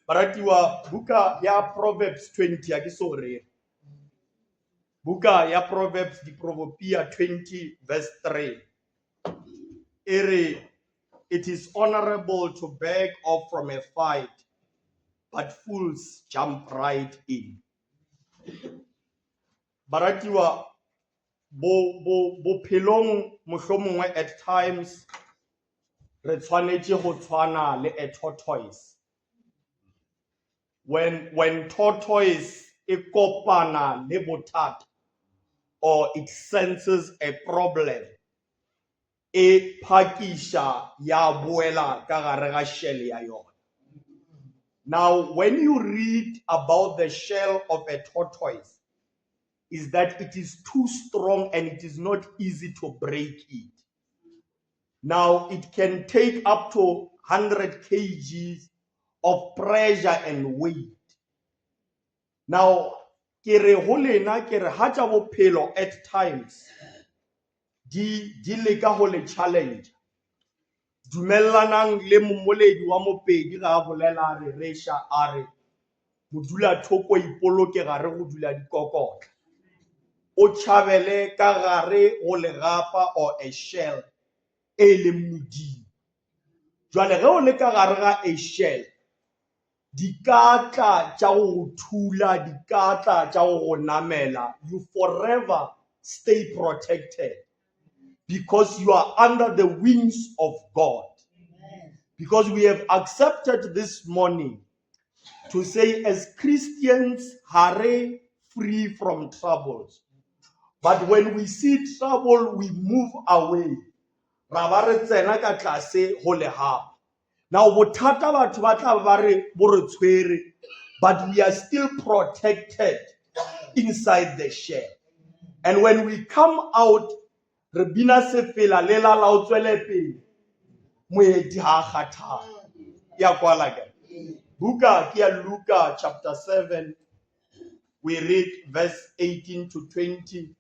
Baratiwa buka ya Proverbs 20 ya kisore. Buka ya Proverbs di Provopia 20 verse 3. It is honorable to beg off from a fight, but fools jump right in. Baratiwa bophelong mohlomongwe at times re tshwanetse go tshwana le a tortoise. When tortoise e kopana le bothata or it senses a problem, e phakisha ya boela ka gare ga shell ya yona. Now, when you read about the shell of a tortoise, is that it is too strong and it is not easy to break it. Now, it can take up to 100 kgs of pressure and weight. Now, kere holena kere haja bophelo at times di leka ho le challenge. Dumellanang le momoledi wa mopedi ga bolela re resha are modula thoko ipoloke gare go dula dikokotla. O chabele ka gare go legapa or a shell e le modimo. Jwale ge o le ka gare ga a shell, dikatla tša go thula, dikatla tša go namela, you forever stay protected because you are under the wings of God. Amen. Because we have accepted this morning to say as Christians, hare free from troubles. But when we see trouble, we move away. Rabare tsena ka tlase ho le hapa. Now, bothata batho ba tla ba re bo re tshwere, but we are still protected inside the shell. And when we come out, re bina se fela le la la o tswele pele. Moedi ha kgatha. Ya kwala ke. Buka ke ya Luka chapter 7. We read verse 18 to 20.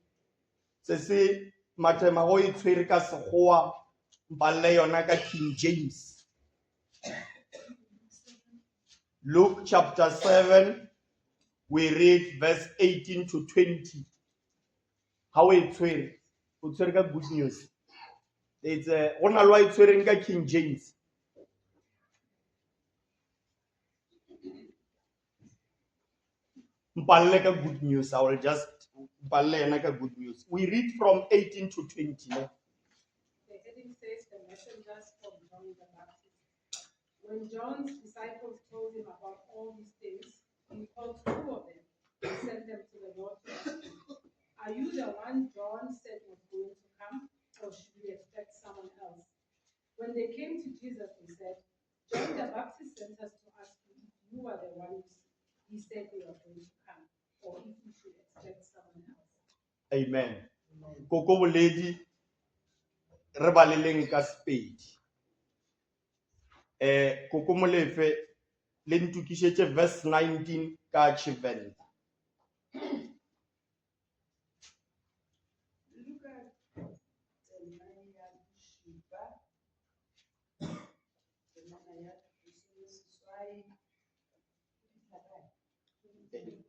Se se matema go itshwere ka sekgowa mballe yona ka King James. Luke chapter 7, we read verse 18 to 20. How it's good news. It's a King James. Good news. I will just good news. We read from 18 to 20. The heading says the messengers from John the Baptist. When John's disciples told him about all these things, he called two of them and sent them to the Lord to ask him, "Are you the one John said was going to come, or should we expect someone else?" When they came to Jesus, they said, "John the Baptist sent us to ask you if you are the one he said you are going to come, or if we should expect someone else." Amen. Koko lady rebaleleng ka Sepedi. Koko molefe le ntukisetse verse 19 ka Tshivenda.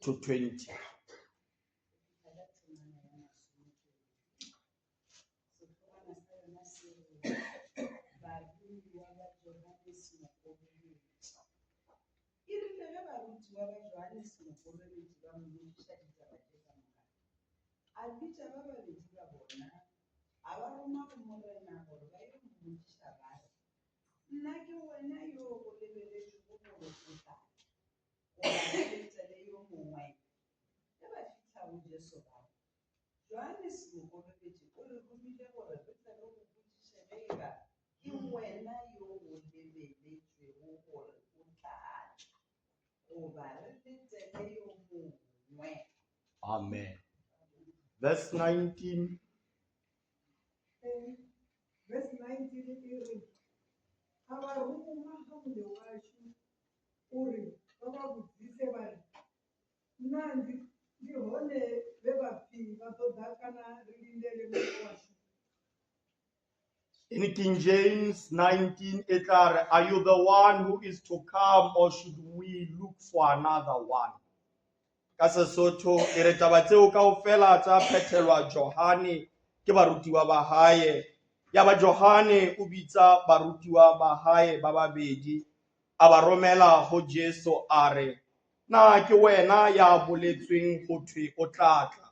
To 20. Amen. Verse 19. Verse 19. In King James 19, it are you the one who is to come, or should we look for another one? Ka Sesotho e re taba tseo kaofela tsa phethelwa Johane ke barutiwa ba hae. Ya ba Johane o bitsa barutiwa ba hae ba babedi, a ba romela ho Jesu a re, na ke wena ya boletsweng ho thwe o tla tla,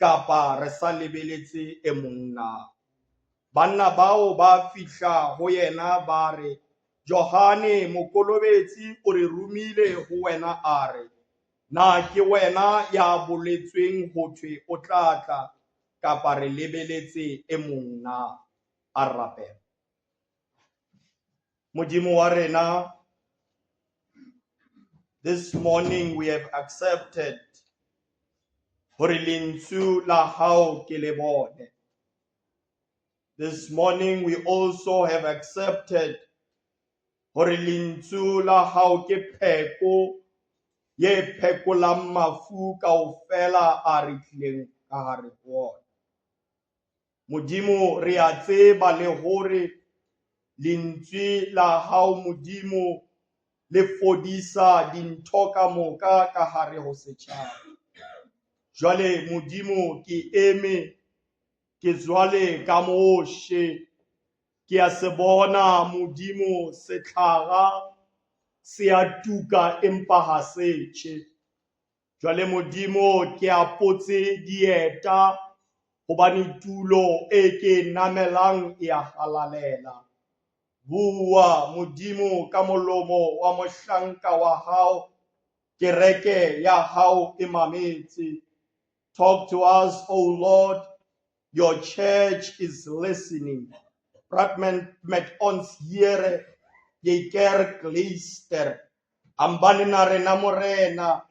kapa re sa lebeletse e mong na? Banna bao ba fihla ho yena ba re, Johane mokolobetsi o re rumile ho wena a re, na ke wena ya boletsweng ho thwe o tla tla, kapa re lebeletse e mong na? A rapela. Modimo wa rena, this morning we have accepted hore lentswe la hao ke le bone. This morning we also have accepted hore lentswe la hao ke pheko ye phekolang mafu kaofela a re tlileng ka hare ho ona. Modimo re a tseba le hore lentswe la hao Modimo le fodisa dintho ka moka ka hare ho setjhaba. Jwale Modimo ke eme ke zwale ka moshe, ke a se bona Modimo setlhara se a tuka empa ha se tjhe. Jwale Modimo ke a potse dieta hobane tulo e ke namelang e a halalela. Bua Modimo ka molomo wa mohlanka wa hao, kereke ya hao e mametse. Talk to us, O Lord. Your church is listening. Praat met ons Here, jy kerk luister. Ambani na rena morena,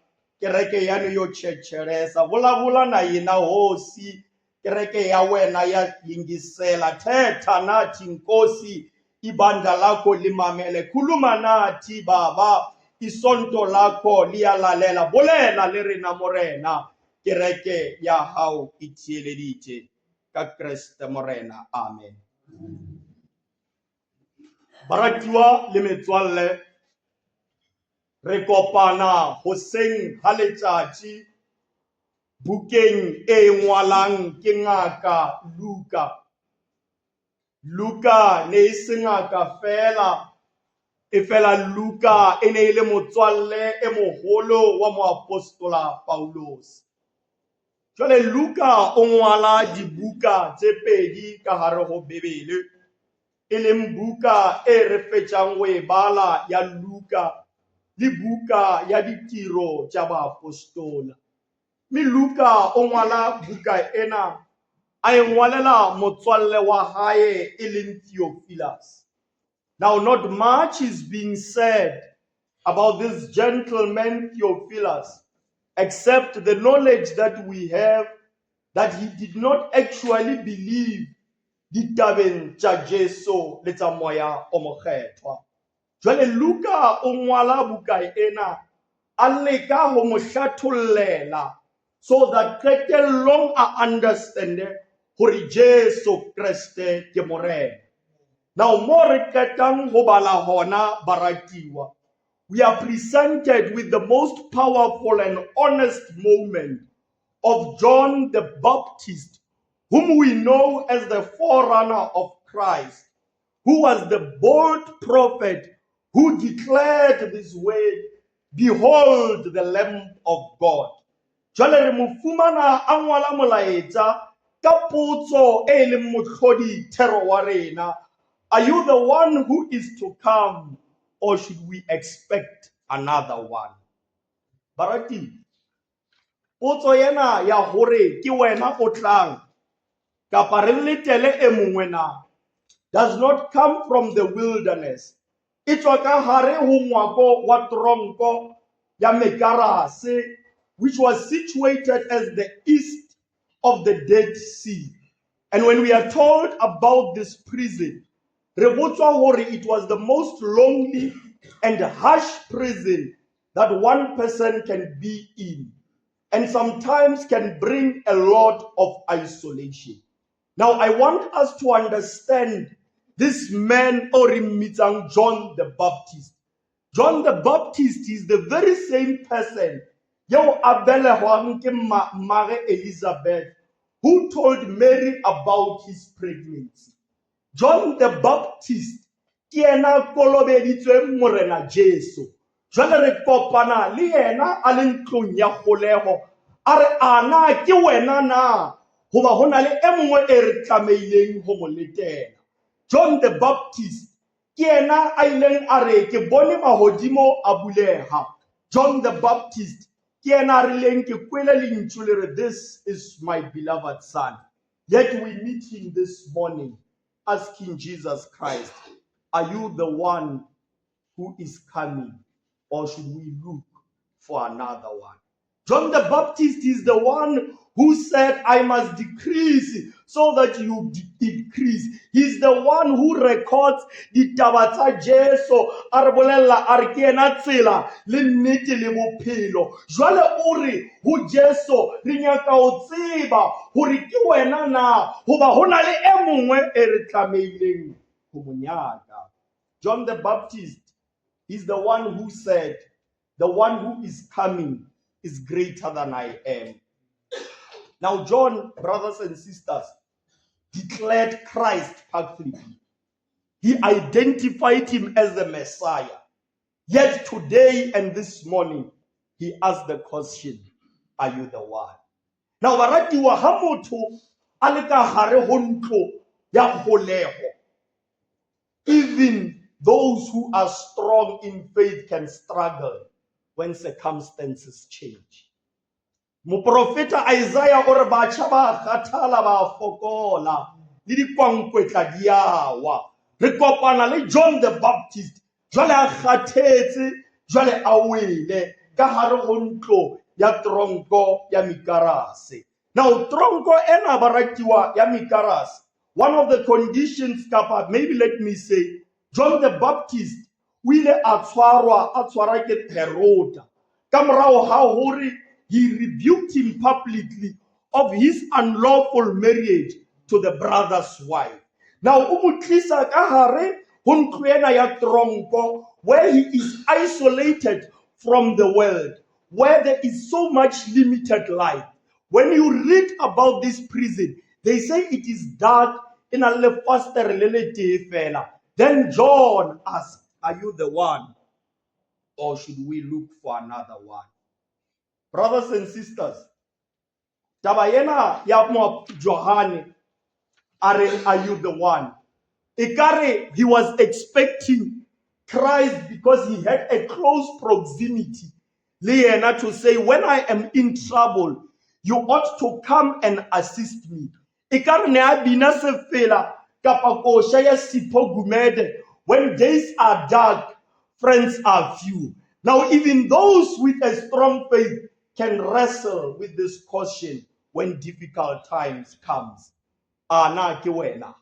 kereke yanu yo chechelesa. Vulavula na yina hosi, kereke ya wena ya yingisela. Thetha nathi Nkosi, ibandla lakho limamele. Khuluma nathi Baba, isonto lakho liyalalela. Bolela le rena morena, kereke ya hao ithieleditše. Ka Kriste morena, amen. Baratiwa le metswalle, re kopana hoseng ha letšatši bukeng e ngwalang ke ngaka Luka. Luka ne e se ngaka fela, efela Luka e ne e le motswalle e moholo wa moapostola Paulos. Jwale Luka o ngwala dibuka tse pedi ka hare ho Bebele, e leng buka e re fetjang ho e bala ya Luka le buka ya ditiro tša baapostola. Mme Luka o ngwala buka ena a e ngwalela motswalle wa hae e leng Theophilus. Now not much is being said about this gentleman Theophilus, except the knowledge that we have that he did not actually believe ditabeng tša Jesu le tša moya o mokgethwa. Jwale Luka o ngwala buka ena a leka ho mo hlathollela so that qetellong a understande hore Jesu Kriste ke morena. Now mo re qetang ho bala hona baratiwa, we are presented with the most powerful and honest moment of John the Baptist, whom we know as the forerunner of Christ, who was the bold prophet who declared this word, behold the Lamb of God. Jwale re mo fumana a ngwala molaetsa ka potso e leng mohlodi thero wa rena. Are you the one who is to come, or should we expect another one? Barati, potso yena ya hore ke wena o tlang, kapa re letele e mongwe na, does not come from the wilderness. E tswa ka hare ho ngwako wa tronko ya Mekarase, which was situated as the east of the Dead Sea. And when we are told about this prison, re botswa hore it was the most lonely and harsh prison that one person can be in, and sometimes can bring a lot of isolation. Now, I want us to understand this man or mitsang John the Baptist. John the Baptist is the very same person yeo a belegwang ke Mare Elizabeth, who told Mary about his pregnancy. John the Baptist ke ena kolobeditsweng morena Jesu. Jwale re kopana le yena a le ntlong ya kgolego a re ana ke wena na goba go na le e mongwe e re tlameileng go mo letela. John the Baptist ke ena a ileng a re ke bone mahodimo a bulega. John the Baptist ke ena a rileng ke kwele lentswe le re, this is my beloved son. Yet we meet him this morning asking Jesus Christ, are you the one who is coming, or should we look for another one? John the Baptist is the one who said, I must decrease so that you increase. He's the one who records the Tabata Jesu, Arbolella, Arkena Tsela, Limiti Limopilo, Jwale Uri, who Jesu, Rinyaka Otsiba, Hurikiwena na, Huba Honale Emwe Erekameiling, Humunyaka. John the Baptist is the one who said, the one who is coming is greater than I am. Now, John, brothers and sisters, declared Christ publicly. He identified him as the Messiah. Yet today and this morning, he asked the question, are you the one? Now, baratiwa ha motho a le ka hare ho ntlo ya kgolego. Even those who are strong in faith can struggle when circumstances change. Moprofeta Isaiah o re batjha ba kgathala ba fokola le dikwankwetla di awa. Re kopana le John the Baptist, jwale a kgathetse, jwale a wele ka hare ho ntlo ya tronko ya mikarase. Now tronko ena baratiwa ya mikarase, one of the conditions kapa, maybe let me say, John the Baptist o ile a tshwarwa ke Herod. Ka morao ha hore he rebuked him publicly of his unlawful marriage to the brother's wife. Now, umutlisa ka hare ho ntlo ena ya tronko, where he is isolated from the world, where there is so much limited light. When you read about this prison, they say it is dark in a faster fela. Then John asked, are you the one, or should we look for another one? Brothers and sisters, tabayena ya mo Johane, are you the one? Ikare, he was expecting Christ because he had a close proximity. Liena to say, when I am in trouble, you ought to come and assist me. Ikare ne abina se fela kapa ko shaya sipo gumede. When days are dark, friends are few. Now even those with a strong faith can wrestle with this caution when difficult times comes. Ana ke wena.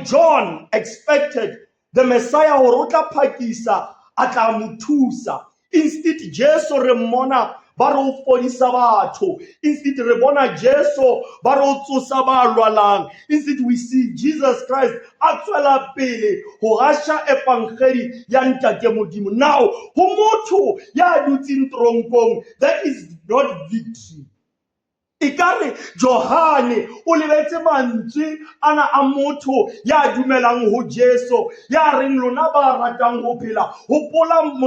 John expected the Messiah ho rotla phakisa atla muthusa. Instead Jesu re mmona ba re o fodisa batho. Instead re bona Jesu ba re o tsosa ba lwalang. Instead we see Jesus Christ a tswela pele ho rasha epangeli ya ntate modimo. Now ho motho ya dutseng tronkong, that is not victory. Ikare Johane o lebetse mantswe ana a motho ya dumelang ho Jesu, ya reng lona ba ratang ho phela hopola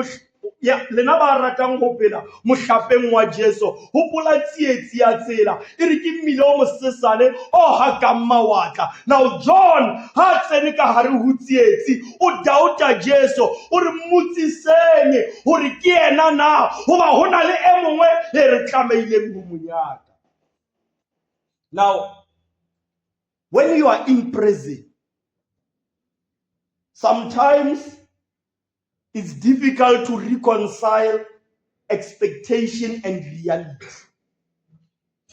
lena ba ratang ho phela mohlapeng wa Jesu, hopola tsietsi ya tsela e re ke mmile o mosesane o hakang mawatla. Now John ha tsene ka hare ho tsietsi o dauta Jesu o re mmutsiseng hore ke ena na hoba hona le e mongwe e re tlameileng ho monyaka. Now, when you are in prison, sometimes it's difficult to reconcile expectation and reality.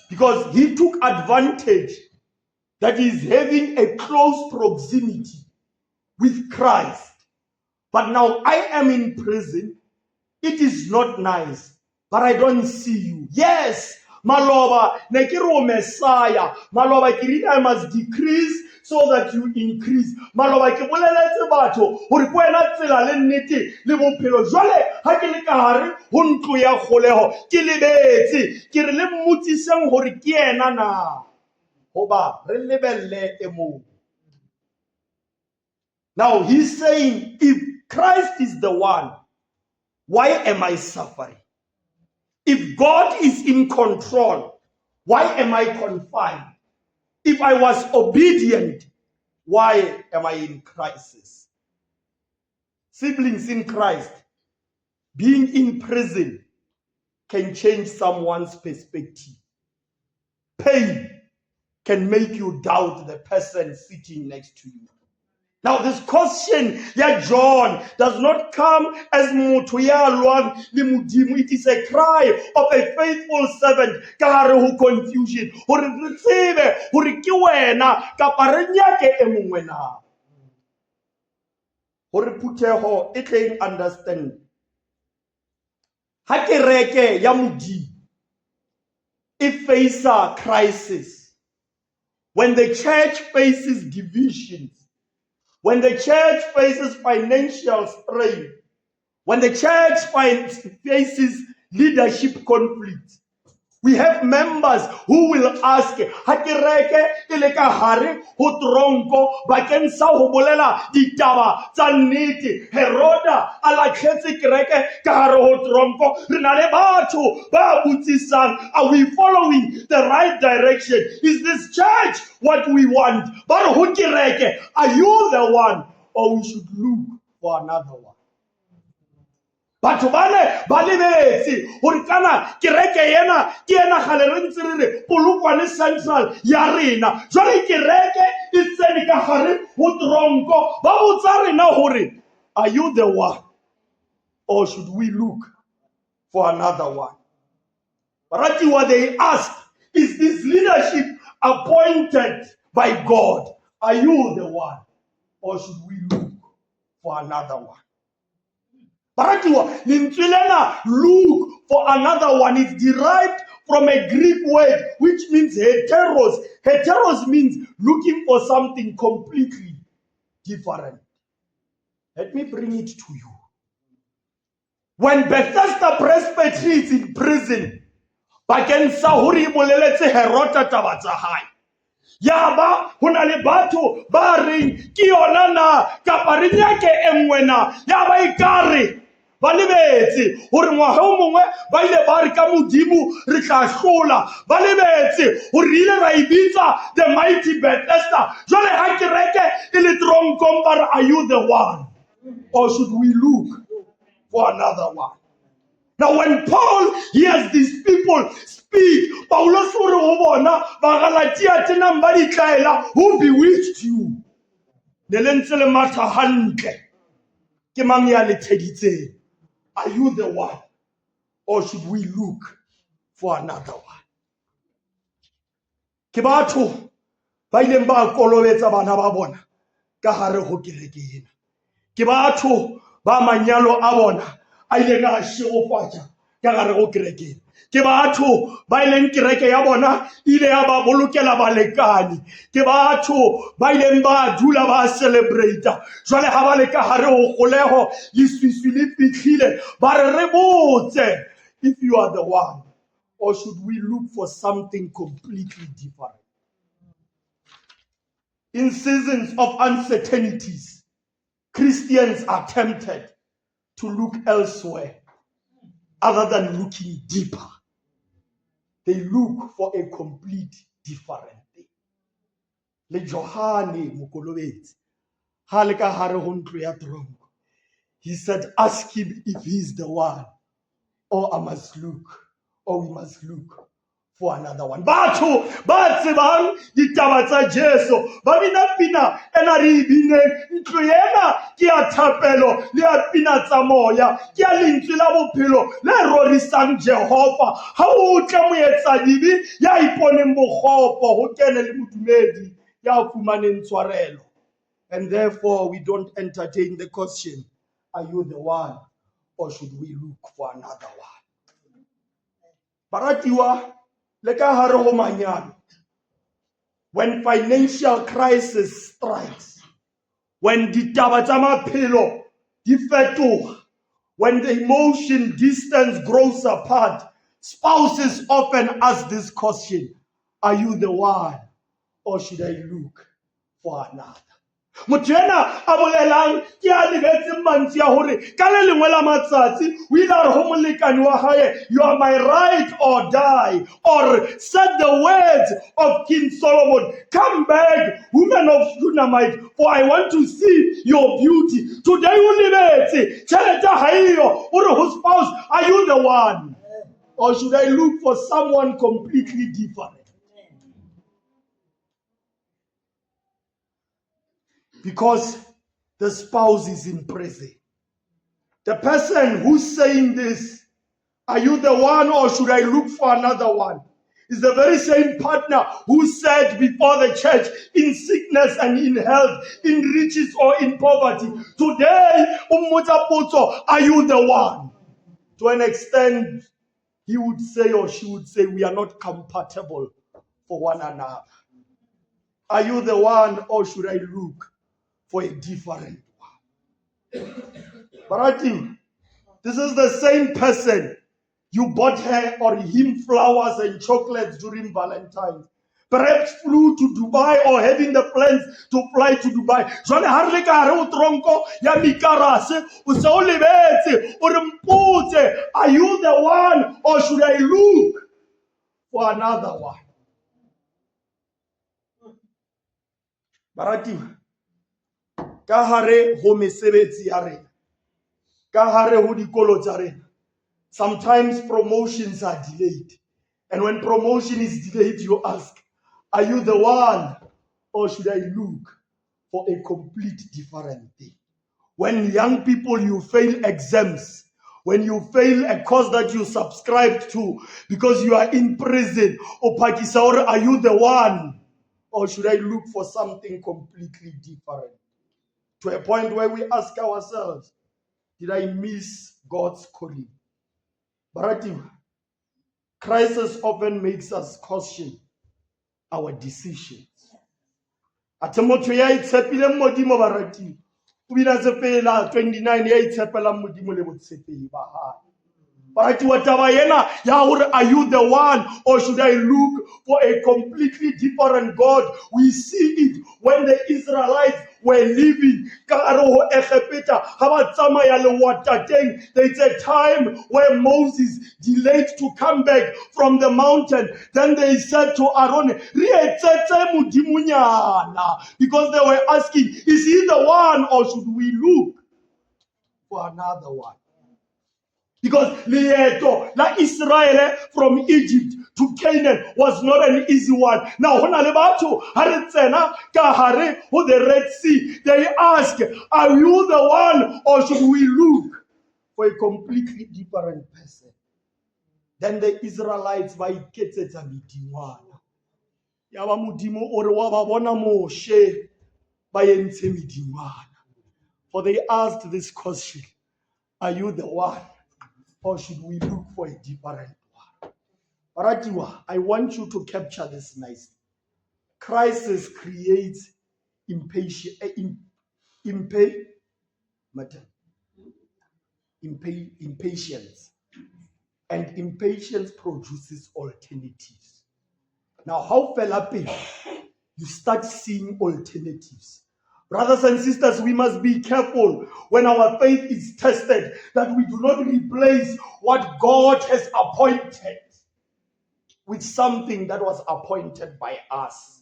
Because he took advantage that he's having a close proximity with Christ. But now I am in prison. It is not nice, but I don't see you. Yes, Maloba, ne ke re o Messiah. Maloba ke rile I must decrease so that you increase. Maloba ke boleletse batho hore ke wena tsela le nnete le bophelo. Jwale ha ke le ka hare ho ntlo ya kgoleho ke lebetse ke re le mmotsiseng hore ke yena na. Hoba re lebelle e mong. Now he's saying, if Christ is the one, why am I suffering? If God is in control, why am I confined? If I was obedient, why am I in crisis? Siblings in Christ, being in prison can change someone's perspective. Pain can make you doubt the person sitting next to you. Now this question, John, does not come as motho ya lwang le Modimo. It is a cry of a faithful servant ka hare ho confusion. Hore re tsebe hore ke wena kapa re nyake e mongwe na. Hore phutheho e tle understand. Ha kereke ya Modimo e face a crisis, when the church faces divisions, when the church faces financial strain, when the church faces leadership conflict, we have members who will ask, ha kereke e le ka hare ho tronko bakeng sa ho bolela ditaba tsa nnete. Heroda a latlhetse kereke ka hare ho tronko. Re na le batho ba botsisang, are we following the right direction? Is this church what we want? But ho kereke, are you the one, or we should look for another one? Batho bane ba lebetse hore kana kereke yena ke yena gale re ntse re re Polokwane Central ya rena. Jwale kereke e tsene ka gare ho tronko. Ba botsa rena hore, are you the one, or should we look for another one? Baratiwa, they asked, is this leadership appointed by God? Are you the one, or should we look for another one? Baratiwa, Nintzilena, look for another one. It's derived from a Greek word which means heteros. Heteros means looking for something completely different. Let me bring it to you. When Bethesda Presbytery is in prison, bakeng sa hore e boleletse Herota taba tsa hae, yaba ho na le batho ba reng ke yona na kapa re nyake e nngwe na. Yaba ikare ba lebetse hore ngwaga o mongwe ba ile ba re ka Modimo re tla hlola. Ba lebetse hore re ile ra ibitsa the mighty Bethesda. Jwale ha kereke e le tronkong ba re, are you the one, or should we look for another one? Now when Paul hears these people speak, Paulos o re ho bona ba Galatia tena ba di tlaela, who bewitched you? Ne le ntse le matha hantle. Ke mang ya le theditseng? Are you the one, or should we look for another one? Ke batho ba ileng ba kolobetsa bana ba bona ka hare ho kereke ena. Ke batho ba manyalo a bona a ileng a shegofatša ka gare go kereke. Ke batho ba ileng kereke ya bona ile ya ba bolokela balekane. Ke batho ba ileng ba dula ba celebrata. Jwale ha ba le ka hare ho kgoleho leswiswi le fihlile ba re botse, if you are the one, or should we look for something completely different? In seasons of uncertainties, Christians are tempted to look elsewhere other than looking deeper. They look for a complete different thing. Le Johane Mokolobetsi, ha le ka hare ho ntlo ya tronko, he said, ask him if he's the one, or I must look, or we must look for another one. Batho ba tsebang ditaba tsa Jesu ba bina pina ena re bineng, ntlo ena ke ya thapelo le ya pina tsa moya, ke ya lentswe la bophelo le rorisang Jehova. Ha o tle moetsa dibi ya iponeng bogopo ho kene le modumedi ya fumaneng tshwarelo. And therefore we don't entertain the question, are you the one, or should we look for another one? Baratiwa, Le ka hare ho manyalo, when financial crisis strikes, when ditaba tsa maphelo di fetoha, when the emotion distance grows apart, spouses often ask this question: are you the one, or should I look for another? Motho ena a bolelang ke a lebetse mantswe ya hore ka le lengwe la matsatsi o ile a re ho molekane wa hae, you are my right or die, or said the words of King Solomon, come back, woman of Shunammite, for I want to see your beauty. Today o lebetse tšhelete ha eyo, o re ho spouse, are you the one, or should I look for someone completely different? Because the spouse is in prison. The person who's saying this, are you the one or should I look for another one, is the very same partner who said before the church, in sickness and in health, in riches or in poverty, today, are you the one? To an extent, he would say or she would say, we are not compatible for one another. Are you the one or should I look for a different one? Barati, this is the same person you bought her or him flowers and chocolates during Valentine's. Perhaps flew to Dubai or having the plans to fly to Dubai. Jwale ha re le ka hare ho tronko ya mikarase, o se o lebetse, o re mpotse, are you the one or should I look for another one? Barati, ka hare ho mesebetsi ya rena, ka hare ho dikolo tsa rena, sometimes promotions are delayed. And when promotion is delayed, you ask, are you the one or should I look for a complete different thing? When young people, you fail exams, when you fail a course that you subscribed to because you are in prison, or Pakistan, are you the one or should I look for something completely different? To a point where we ask ourselves, did I miss God's calling? Barati, crisis often makes us question our decisions. Atemotho ya itshepile modimo barati, o bina se fela 29 ya itshepela modimo le botshepehi ba hae. Barati wa taba yena ya hore, are you the one or should I look for a completely different God? We see it when the Israelites were living ka hare ho Egypt, ha ba tsamaya lewatateng. There's a time where Moses delayed to come back from the mountain. Then they said to Aaron, "Re etsetse modimonyana," because they were asking, is he the one or should we look for another one? Because lieto la Israel from Egypt to Canaan was not an easy one. Now, hona le batho ha re tsena ka hare ho the Red Sea, they ask, are you the one or should we look for a completely different person? Then the Israelites ba iketsetsa medingwana. Ya ba modimo o re wa ba bona Moshe ba entse medingwana. For they asked this question, are you the one or should we look for a different one? Baratiwa, I want you to capture this nicely. Crisis creates impatience, and impatience produces alternatives. Now, how fell you start seeing alternatives. Brothers and sisters, we must be careful when our faith is tested that we do not replace what God has appointed with something that was appointed by us.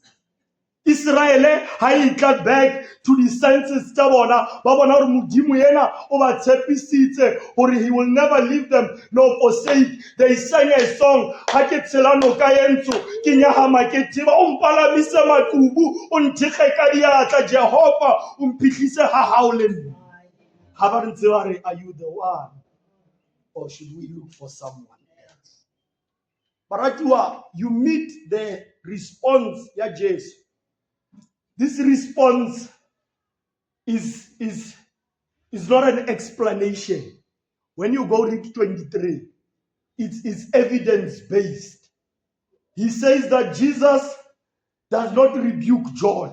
Israel ha e got back to the senses tsa bona ba bona hore modimo yena o ba tshepisitse hore he will never leave them nor forsake. They sang a song, ha ke tshelano ka yentso ke nyahama ke thiba o mpalamise matubu o nthekge ka diatla Jehova o mphihlise ha hao le nna. Ha ba ntse ba re, are you the one or should we look for someone else? Baratiwa, you meet the response ya Jesu. This response is not an explanation. When you go read 23, it is evidence-based. He says that Jesus does not rebuke John.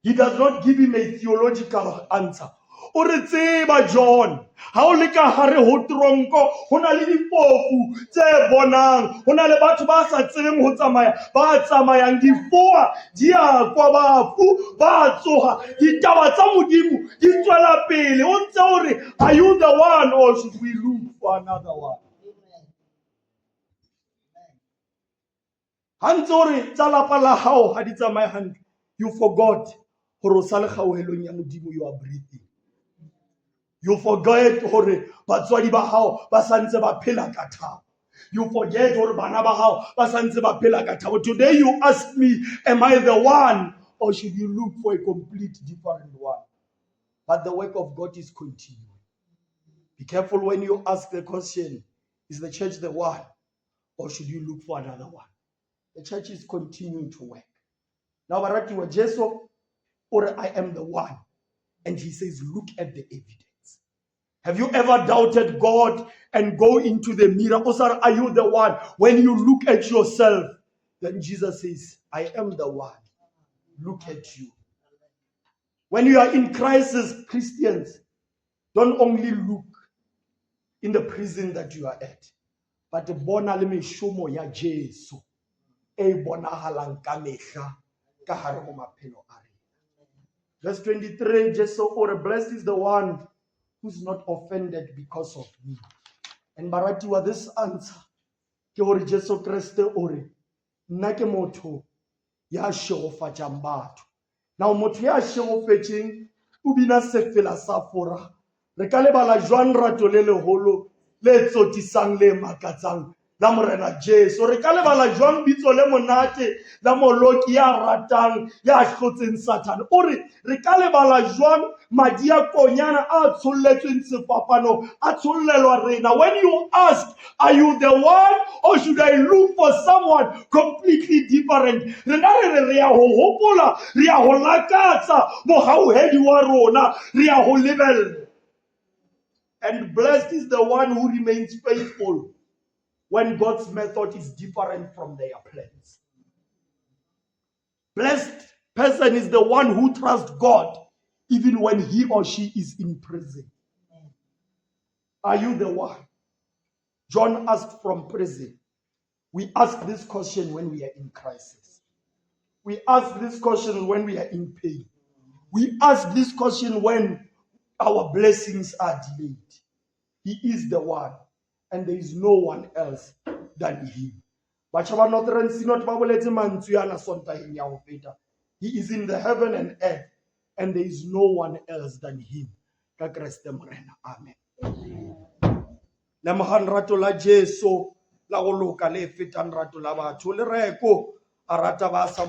He does not give him a theological answer. O re tseba John, ha o le ka hare ho tronko, ho na le dipofu tse bonang, ho na le batho ba sa tsebeng ho tsamaya, ba tsamayang difoa, di a kwa bafu, ba tsoha, ditaba tsa modimo di tswela pele. O ntse o re, are you the one or should we look for another one? Ha ntse o re tsa lapa la hao ha di tsamaye hantle, you forgot hore o sa le kgaohelong ya modimo, you are breathing. You forget hore batswadi ba hao ba santse ba phela ka thabo. You forget hore bana ba hao ba santse ba phela ka thabo. Today you ask me, am I the one or should you look for a complete different one? But the work of God is continuing. Be careful when you ask the question, is the church the one or should you look for another one? The church is continuing to work. Now, baratiwa Jesu, or I am the one. And he says, look at the evidence. Have you ever doubted God and go into the mirror? Oh, sir, are you the one? When you look at yourself, then Jesus says, I am the one. Look at you. When you are in crisis, Christians, don't only look in the prison that you are at, but bona le meshomo ya Jesu e bonahalang ka mehla ka hare ho maphelo a rena. Verse 23, Jesu, or blessed is the one who's not offended because of me. And baratiwa, this answer ke hore Jesu Kriste ore nna ke motho ya shegofatšang batho. Now motho ya shegofetšeng o bina sefela sa fora. Re ka lebala jwang rato le leholo le tsotisang le makatsang la morena Jesu. Re ka lebala jwang bitso le monate la moloki ya ratang ya hlotseng Satan. Ore re ka lebala jwang madi a konyana a tsholletsweng sefapano a tshollelwa rena. When you ask, are you the one or should I look for someone completely different? Rena re ya ho hopola, re ya ho lakatsa mohauhedi wa rona, re ya ho lebella. And blessed is the one who remains faithful when God's method is different from their plans. Blessed person is the one who trusts God even when he or she is in prison. Are you the one? John asked from prison. We ask this question when we are in crisis. We ask this question when we are in pain. We ask this question when our blessings are delayed. He is the one, and there is no one else than him. He is in the heaven and earth, and there is no one else than him. Amen. Lemogang rato la Jesu la go loka le fetang rato la batho le reko a rata ba sa